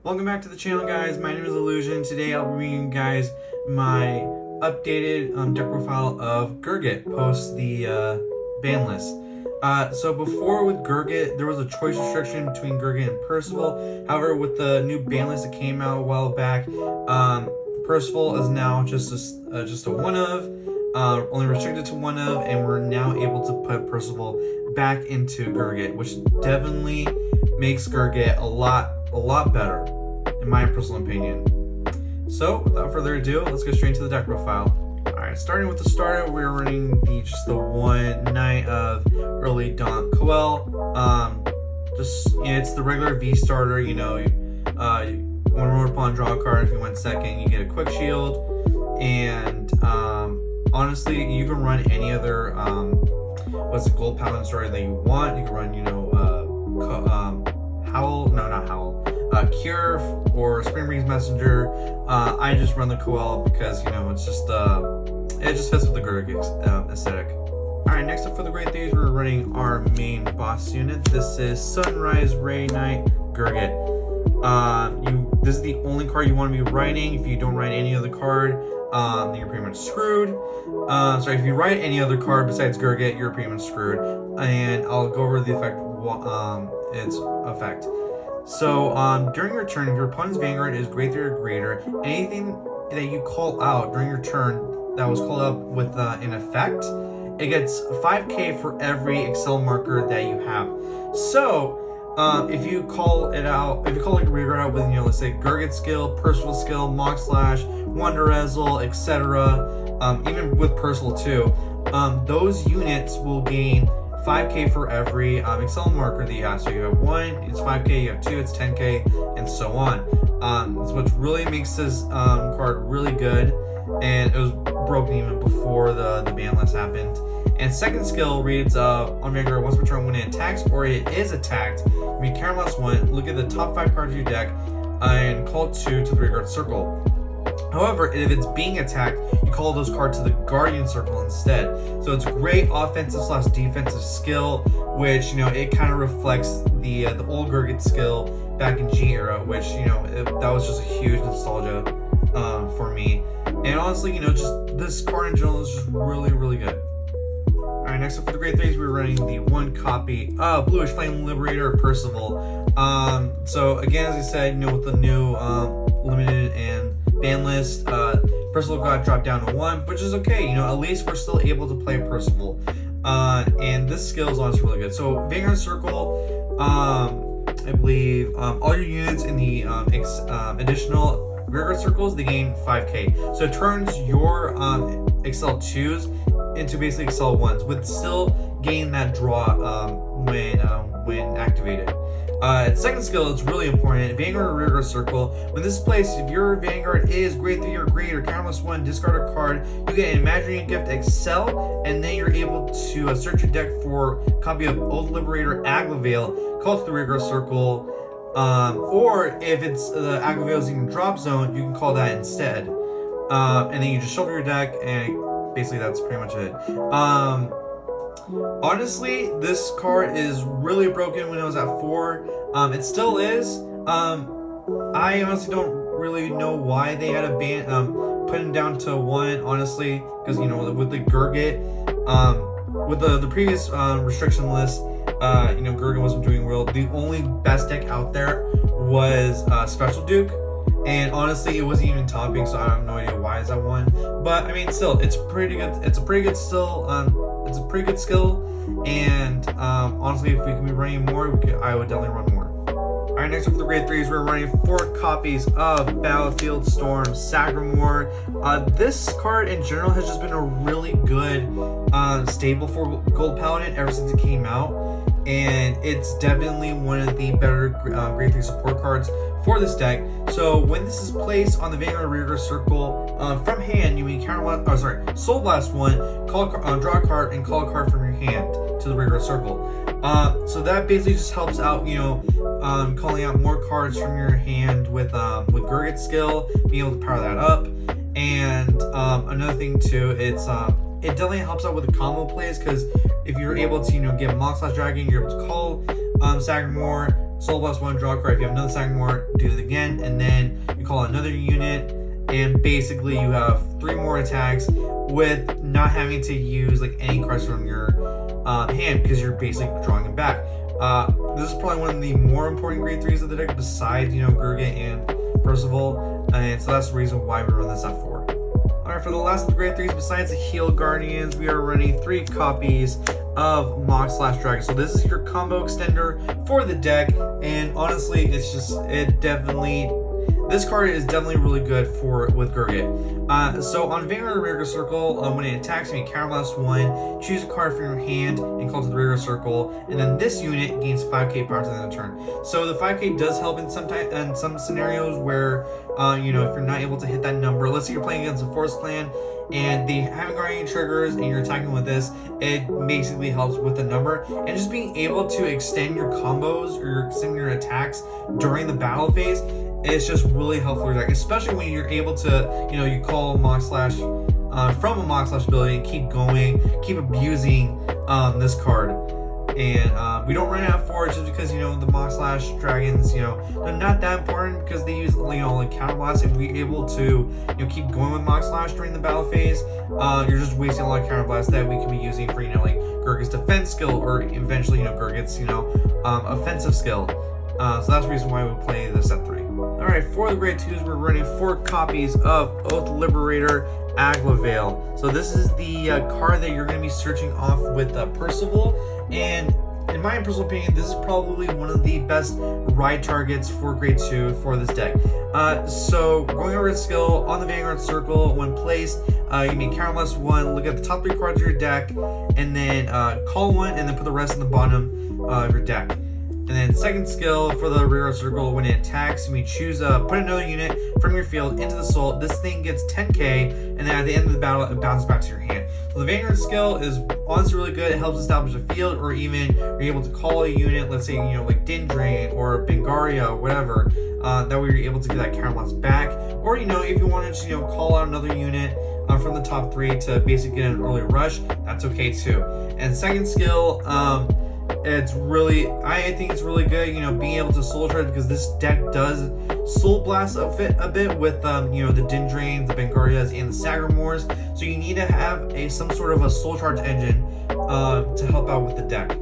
Welcome back to the channel, guys. My name is Illusion. Today I'll be bringing you guys my updated deck profile of Gurguit post the ban list. So before with Gurguit, there was a choice restriction between Gurguit and Percival. However, with the new ban list that came out a while back, Percival is now just a one of, only restricted to one of, and we're now able to put Percival back into Gurguit, which definitely makes Gurguit a lot better, in my personal opinion. So without further ado, let's get straight into the deck profile. Alright, starting with the starter, we're running just the one Knight of Early Dawn Coel. It's the regular V starter, when rolled upon draw a card, if you went second, you get a quick shield. And honestly, you can run any other what's the gold paladin starter that you want. You can run, Cure or Spring Breeze Messenger. I just run the Coel because it's just it just fits with the Gurguit aesthetic. Alright, next up for the Great Thieves, we're running our main boss unit. This is Sunrise Ray Knight Gurguit. This is the only card you want to be writing. If you don't write any other card, then you're pretty much screwed. Sorry, if you write any other card besides Gurguit, you're pretty much screwed. And I'll go over the effect. Its effect. So during your turn, if your opponent's Vanguard is Grade 3 or greater, anything that you call out during your turn that was called up with an effect, it gets 5k for every Excel marker that you have. So if you call it out, if you call like a Vanguard out with, let's say Gurguit skill, Percival skill, Mock Slash, Wonder Ezel, etc., even with Percival too, those units will gain 5k for every Excel marker that you have. So you have 1, it's 5k, you have 2, it's 10k, and so on. That's what really makes this card really good, and it was broken even before the ban list happened. And second skill reads on Vanguard, once per turn when it attacks or it is attacked, you may carry +1, look at the top 5 cards of your deck, and call 2 to the Vanguard circle. However, if it's being attacked, you call those cards to the Guardian Circle instead. So it's great offensive / defensive skill, which it kind of reflects the old Gurguit skill back in G era, which that was just a huge nostalgia for me. And honestly, just this card in general is just really good. Alright, next up for the Great Thieves, we're running the 1 copy of Bluish Flame Liberator Percival. So again, as I said, with the new limited and ban list, Percival got dropped down to 1, which is okay. At least we're still able to play Percival. And this skill is honestly really good. So Vanguard Circle, I believe all your units in the additional Vanguard Circles, they gain 5k. So it turns your Excel 2s into basically Excel 1s, with still gain that draw when activated. Second skill, it's really important. Vanguard or Rearguard Circle. When this is placed, if your Vanguard is Grade 3 or greater, count +1, discard a card, you get an imaginary gift Excel, and then you're able to search your deck for a copy of Old Liberator Aglavale, call it to the Rearguard Circle, or if it's the Aglavale's in your drop zone, you can call that instead. And then you just shuffle your deck, and basically that's pretty much it. Honestly, this card is really broken when it was at 4. It still is. I honestly don't really know why they had a ban, put him down to 1, honestly, because with the Gurguit, with the previous restriction list, Gurguit wasn't doing well. The only best deck out there was Special Duke, and honestly, it wasn't even topping, so I have no idea why it's at 1. But I mean, still, it's pretty good. It's a pretty good still. It's a pretty good skill, and honestly, if we can be running more, I would definitely run more. Alright, next up for the Grade 3s, we're running 4 copies of Battlefield Storm Sagramore. This card in general has just been a really good staple for Gold Paladin ever since it came out, and it's definitely one of the better Grade 3 support cards for this deck. So when this is placed on the Vanguard Rearguard Circle, from hand, you may Soul Blast 1, draw a card, and call a card from your hand to the Rearguard Circle. So that basically just helps out, calling out more cards from your hand with Gurguit skill, being able to power that up. And another thing too, it definitely helps out with the combo plays, because if you're able to get Mock Slash Dragon, you're able to call Sagramore, Soul plus 1, draw a card. If you have another Sagamore, do it again, and then you call another unit, and basically you have 3 more attacks with not having to use like any cards from your hand, because you're basically drawing them back. This is probably one of the more important grade 3s of the deck, besides, you know, Gurguit and Percival, and so that's the reason why we run this at 4. Alright, for the last of the grade 3s, besides the Heal Guardians, we are running 3 copies of Mox/Dragon. So this is your combo extender for the deck, and honestly, this card is definitely really good with Gurguit. So on Vanguard Rear Circle, when it attacks you, counterblast 1, choose a card from your hand and call to the Rear Circle, and then this unit gains 5k power to the end of the turn. So the 5k does help in some scenarios where, you know, if you're not able to hit that number, let's say you're playing against a Forest Clan and they haven't got any triggers and you're attacking with this, it basically helps with the number. And just being able to extend your combos or extend your attacks during the battle phase, it's just really helpful for your deck, especially when you're able to, you know, you call Mox/, from a Mox/ ability and keep going, keep abusing this card. And we don't run it at 4 just because, you know, the Mox/Dragons, you know, they're not that important because they use, you know, like counterblast, and we're able to, you know, keep going with Mox/ during the battle phase. You're just wasting a lot of counterblast that we could be using for, you know, like Gurgit's defense skill, or eventually, you know, Gurgit's, you know, offensive skill. So that's the reason why we play this at 3. Alright, for the grade 2s, we're running 4 copies of Oath Liberator Aglavale. So this is the card that you're going to be searching off with Percival, and in my personal opinion, this is probably one of the best ride targets for grade 2 for this deck. So going over its skill, on the Vanguard Circle, when placed, you may counterblast 1, look at the top 3 cards of your deck, and then call 1, and then put the rest in the bottom of your deck. And then second skill for the Rear Circle, when it attacks, you may choose put another unit from your field into the soul. This thing gets 10k, and then at the end of the battle, it bounces back to your hand. So the Vanguard skill is honestly really good. It helps establish a field, or even you're able to call a unit, let's say, you know, like Dindrain or Bangaria or whatever, that way you're able to get that counterblast back. Or, you know, if you wanted to, you know, call out another unit from the top 3 to basically get an early rush, that's okay too. And second skill, it's really, I think it's really good, you know, being able to soul charge, because this deck does soul blast a bit with, you know, the Dindrains, the Bangarias, and the Sagamores. So you need to have some sort of a soul charge engine to help out with the deck.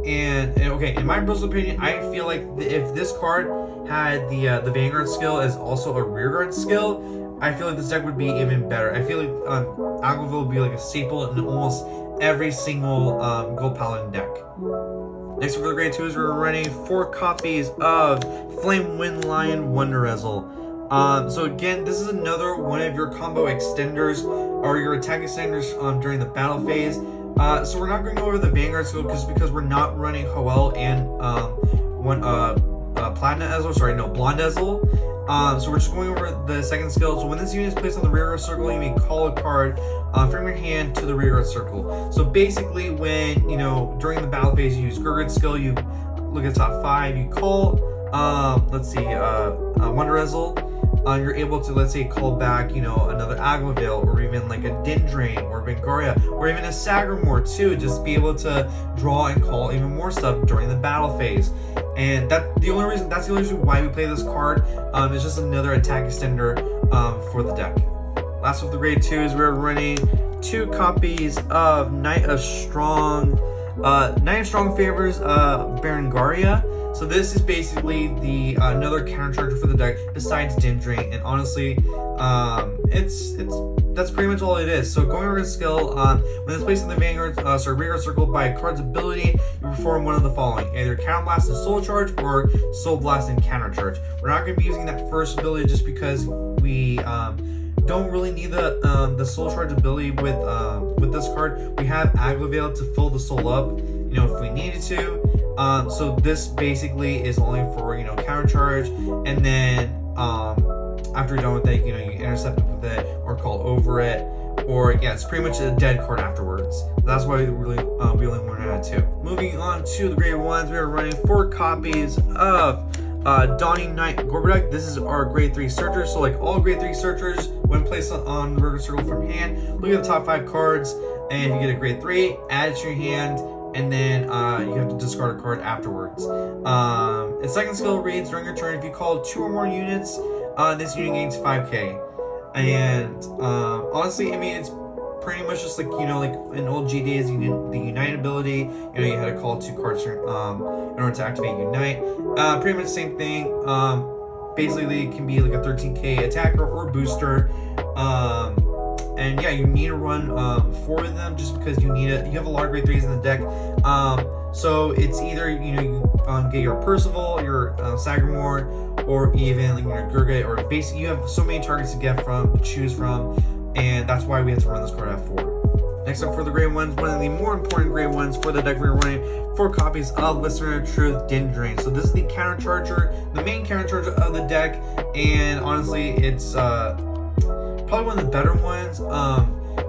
And okay, in my personal opinion, I feel like if this card had the Vanguard skill as also a Rearguard skill, I feel like this deck would be even better. I feel like Aglavale would be like a staple in almost every single Gold Paladin deck. Next for the grade 2s, we're running 4 copies of Flame Wind Lion Wonderezzel. So again, this is another one of your combo extenders, or your attack extenders during the battle phase. So we're not going to go over the Vanguard skill because we're not running Hoel and Blonde Ezzel. So we're just going over the second skill. So when this unit is placed on the Rearguard Circle, you may call a card from your hand to the Rearguard Circle. So basically, when, you know, during the battle phase, you use Gurguit's skill, you look at top 5, you call, let's see, Wonderezzel. You're able to, let's say, call back, you know, another Aglavale, or even like a Dindrain or Bangaria, or even a Sagamore too, just be able to draw and call even more stuff during the battle phase. And that's the only reason why we play this card. It's just another attack extender for the deck. Last of the grade 2s, we're running 2 copies of Knight of Strong favors Berengaria. So this is basically the another countercharger for the deck besides Dindrain, and honestly, that's pretty much all it is. So going over the skill, when it's placed in the Rearguard Circle by a card's ability, you perform one of the following: either Counterblast and Soul Charge, or Soul Blast and Countercharge. We're not going to be using that first ability just because we don't really need the Soul Charge ability with this card. We have Aglavale to fill the soul up, you know, if we needed to. So this basically is only for, you know, counter charge, and then after you're done with it, you know, you intercept it with it or call over it, or yeah, it's pretty much a dead card afterwards. That's why we only want to add 2. Moving on to the grade 1s, we are running 4 copies of Dawning Night Gorbaduck. This is our grade 3 searcher. So like all grade 3 searchers, when placed on Rearguard Circle from hand, look at the top 5 cards, and if you get a grade 3, add it to your hand. and then you have to discard a card afterwards. Its second skill reads, during your turn, if you call 2 or more units, this unit gains 5k. And honestly, I mean, it's pretty much just like, you know, like in old GDs, the Unite ability, you know, you had to call 2 cards in order to activate Unite. Pretty much the same thing. Basically, it can be like a 13k attacker or booster. And yeah, you need to run 4 of them just because you have a lot of grade 3s in the deck. So it's either, you know, you get your Percival, your Sagamore, or even like your Gurguit, or basically you have so many targets to choose from, and that's why we have to run this card at 4. Next up for the grade 1s, one of the more important grade 1s for the deck we're running, 4 copies of Listener of Truth Din Drain. So this is the counter charger, the main counter charger of the deck, and honestly, it's probably one of the better ones.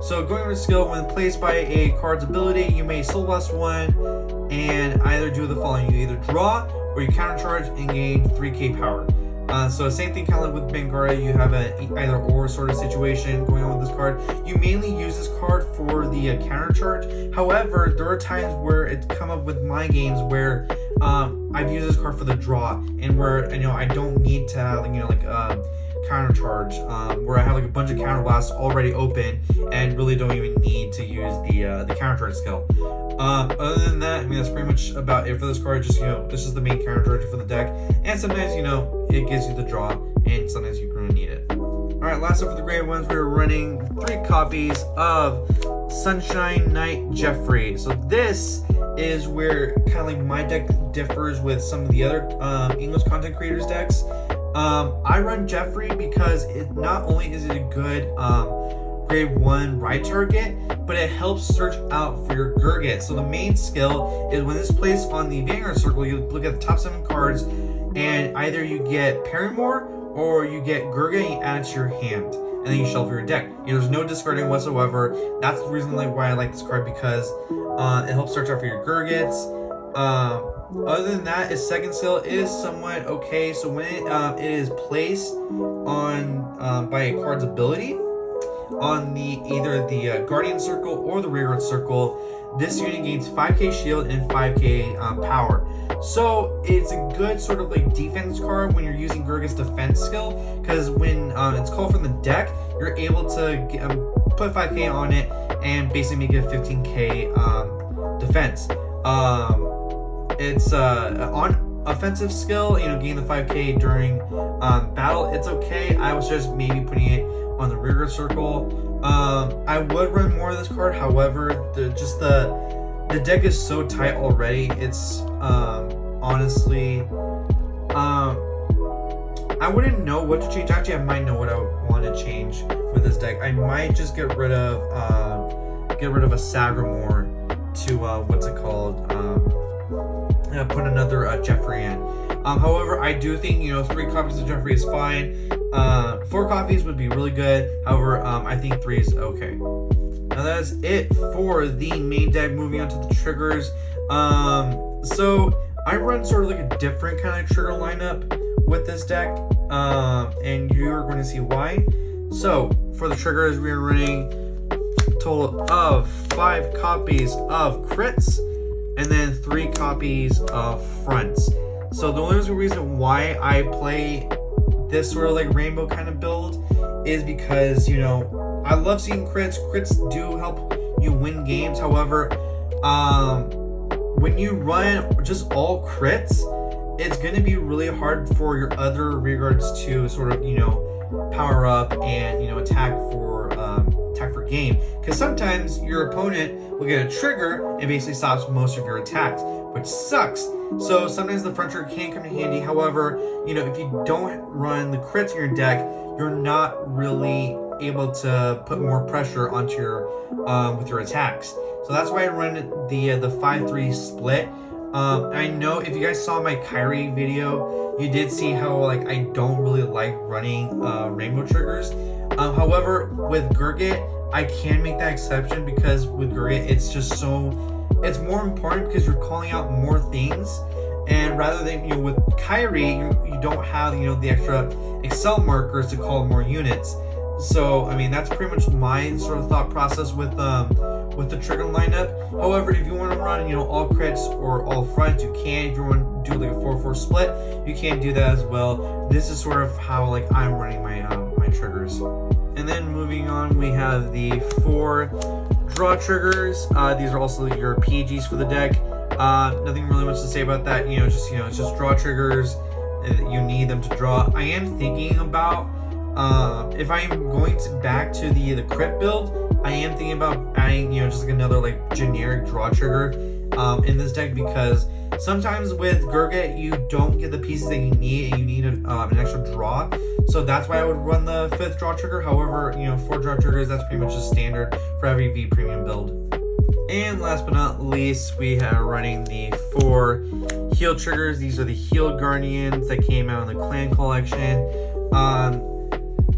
So going over skill, when placed by a card's ability, you may Soul Blast 1 and either do the following: you either draw or you counter charge and gain 3k power. So same thing kind of like with Vanguard, you have an either or sort of situation going on with this card. You mainly use this card for the counter charge. However, there are times where it's come up with my games where I've used this card for the draw, and where, you know, I don't need to have, you know, like counter charge, where I have like a bunch of counter blasts already open and really don't even need to use the counter charge skill. Other than that, I mean, that's pretty much about it for this card. Just, you know, this is the main counter charge for the deck, and sometimes, you know, it gives you the draw, and sometimes you're going to need it. Alright, last up for the grade 1s, we're running 3 copies of Sunshine Knight Jeffrey. So this is where kind of like my deck differs with some of the other English content creators decks. I run Jeffrey because it not only is it a good grade 1 ride target, but it helps search out for your Gurguit. So the main skill is when it's placed on the Vanguard circle, you look at the top 7 cards, and either you get Paramore or you get Gurguit and you add it to your hand, and then you shuffle your deck. There's no discarding whatsoever. That's the reason why I like this card, because it helps search out for your Gurgits. Other than that, its second skill is somewhat okay. So when it is placed on by a card's ability on either the Guardian Circle or the Rearguard Circle, this unit gains 5k shield and 5k power. So it's a good sort of like defense card when you're using Gurgit's defense skill, because when it's called from the deck, you're able to put 5k on it and basically make it a 15k defense. It's on offensive skill, you know, gain the 5k during battle. It's okay. I was just maybe putting it on the Rearguard Circle. I would run more of this card. However, the deck is so tight already. It's honestly, I wouldn't know what to change. Actually, I might know what I would want to change with this deck. I might just get rid of a Sagamore to what's it called? Put another Jeffrey in. However, I do think, you know, 3 copies of Jeffrey is fine. 4 copies would be really good. However, I think 3 is okay. Now that's it for the main deck. Moving on to the triggers. So I run sort of like a different kind of trigger lineup with this deck, and you're going to see why. So for the triggers, we are running a total of 5 copies of crits, and then 3 copies of fronts. So the only reason why I play this sort of like rainbow kind of build is because, you know, I love seeing crits. Crits do help you win games. However, when you run just all crits, it's going to be really hard for your other rearguards to sort of, you know, power up and, you know, attack for game, because sometimes your opponent will get a trigger and basically stops most of your attacks, which sucks. So sometimes the front trigger can come in handy. However, you know, if you don't run the crits in your deck, you're not really able to put more pressure onto your with your attacks. So that's why I run the 5-3 split. I know if you guys saw my Kyrie video, you did see how like I don't really like running rainbow triggers. However, with Gurguit, I can make that exception, because with Gurguit, it's more important because you're calling out more things, and rather than, you know, with Kyrie, you don't have, you know, the extra Excel markers to call more units. So I mean, that's pretty much my sort of thought process with the trigger lineup. However, if you want to run, you know, all crits or all fronts, you can. If you want to do like a 4-4 split, you can do that as well. This is sort of how like I'm running my my triggers. And then moving on, we have the 4 draw triggers. These are also your PGs for the deck. Nothing really much to say about that. It's just draw triggers. You need them to draw. I am thinking about if I'm going back to the crit build, I am thinking about adding just like another like generic draw trigger in this deck, because sometimes with Gurguit you don't get the pieces that you need and you need an extra draw. So that's why I would run the 5th draw trigger. However, 4 draw triggers, that's pretty much just standard for every V premium build. And last but not least, we have running the 4 heal triggers. These are the healed guardians that came out in the clan collection.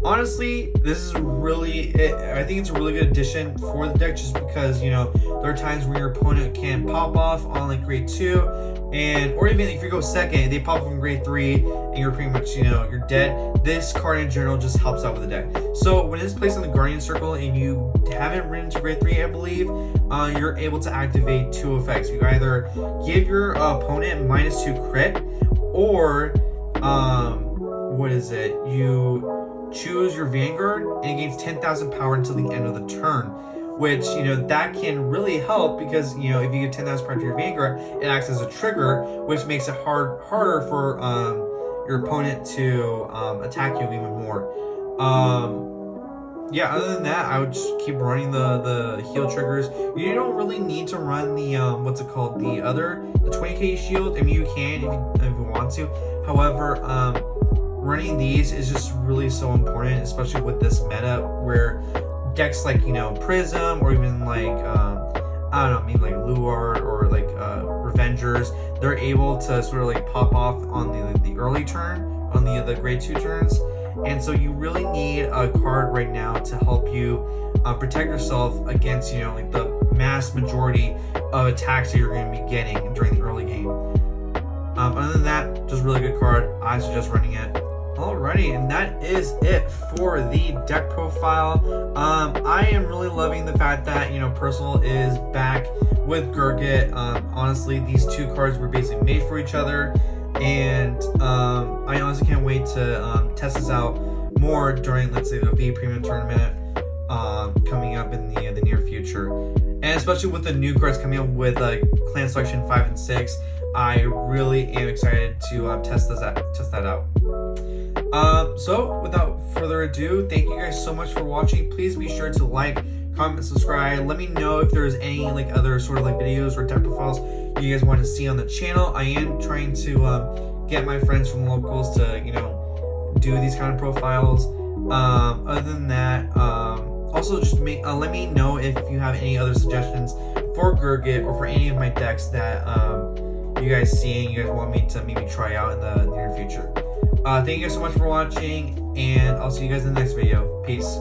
Honestly, this is really, I think it's a really good addition for the deck, just because, there are times where your opponent can pop off on like grade 2, or even if you go second, they pop off in grade 3, and you're pretty much, you're dead. This card in general just helps out with the deck. So when it's placed on the Guardian Circle and you haven't ridden to grade 3, I believe, you're able to activate 2 effects. You either give your opponent -2 crit, or, you choose your Vanguard and it gains 10,000 power until the end of the turn, which that can really help, because if you get 10,000 power to your Vanguard, it acts as a trigger, which makes it harder for your opponent to attack you even more. Yeah, other than that, I would just keep running the heal triggers. You don't really need to run the the 20k shield. I mean, you can if you want to. However, running these is just really so important, especially with this meta where decks like Prism, or even like like Luard or like Revengers, they're able to sort of like pop off on the early turn, on the grade 2 turns. And so you really need a card right now to help you protect yourself against like the mass majority of attacks that you're going to be getting during the early game. Other than that, just really good card. I suggest running it. Alrighty, and that is it for the deck profile. I am really loving the fact that Percival is back with Gurguit. Honestly, these 2 cards were basically made for each other, and I honestly can't wait to test this out more during, let's say, the V Premium tournament coming up in the near future, and especially with the new cards coming up with Clan Selection 5 and 6. I really am excited to test that out. So without further ado, thank you guys so much for watching. Please be sure to like, comment, subscribe. Let me know if there's any other sort of videos or deck profiles you guys want to see on the channel. I am trying to get my friends from locals to do these kind of profiles. Other than that, also just let me know if you have any other suggestions for Gurguit or for any of my decks that you guys see and you guys want me to maybe try out in the near future. Thank you guys so much for watching, and I'll see you guys in the next video. Peace.